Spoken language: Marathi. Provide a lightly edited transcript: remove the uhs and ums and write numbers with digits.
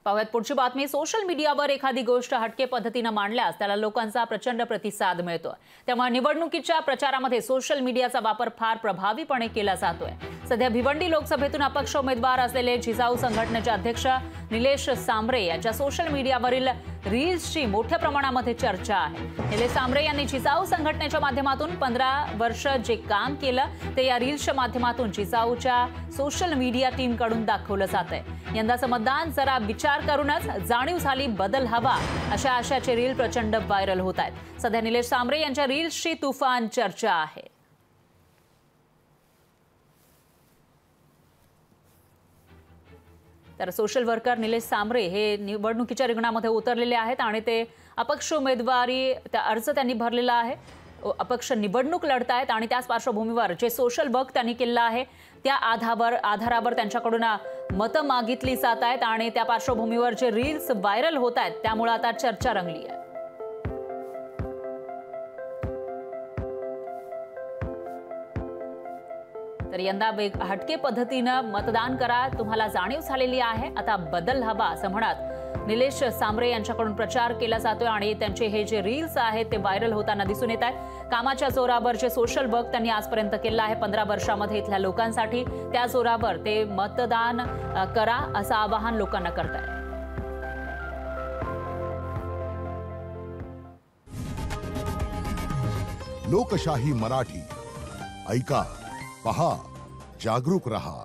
पाहूयात पुढची बातमी। सोशल मीडियावर एखादी गोष्ट हटके पद्धतीने मांडल्यास त्याला लोकांचा प्रचंड प्रतिसाद मिळतो। त्यामुळे निवडणुकीच्या प्रचारामध्ये सोशल मीडियाचा वापर फार प्रभावीपणे केला जातोय। सध्या भिवंडी लोकसभेतून अपक्ष उमेदवार असलेले जिजाऊ संघटनेचे अध्यक्ष निलेश सांबरे यांच्या सोशल मीडियावरील रील्सची मोठ्या प्रमाणामध्ये चर्चा आहे। निलेश सांबरे यांनी जिजाऊ संघटनेच्या माध्यमातून 15 वर्ष जे काम केलं ते या रील्सच्या माध्यमातून जिजाऊच्या सोशल मीडिया टीमकडून दाखवलं जातंय। यंदाचं मतदान जरा विचार करूनच जाणीव झाली बदल हवा अशा आशाचे रील प्रचंड व्हायरल होत आहेत। सध्या निलेश सांबरे यांच्या रील्सची तुफान चर्चा आहे। तर सोशल वर्कर निलेश सांबरे हे निवडणुकीच्या रिंगणामध्ये उतरलेले आहेत आणि ते अपक्ष उमेदवारी अर्ज त्यांनी भरलेला आहे। अपक्ष निवडणूक लढतायत आणि त्याच पार्श्वभूमीवर जे सोशल वर्क त्यांनी केलं आहे त्या आधारावर त्यांच्याकडून मतं मागितली जात आहेत आणि त्या पार्श्वभूमीवर जे रील्स व्हायरल होत आहेत त्यामुळे आता चर्चा रंगली आहे। तर यंदा हटके पद्धतीनं मतदान करा, तुम्हाला जाणीव झालेली आहे, आता बदल हवा असं म्हणत निलेश सांबरे यांच्याकडून प्रचार केला जातोय आणि त्यांचे हे जे रील्स आहेत ते व्हायरल होताना दिसून येत आहेत। कामाच्या जोरावर जे सोशल वर्क त्यांनी आजपर्यंत केलं आहे 15 वर्षामध्ये इथल्या लोकांसाठी, त्या जोरावर ते मतदान करा असं आवाहन लोकांना करतायत। लोकशाही मराठी ऐका, पहा, जागरूक रहा।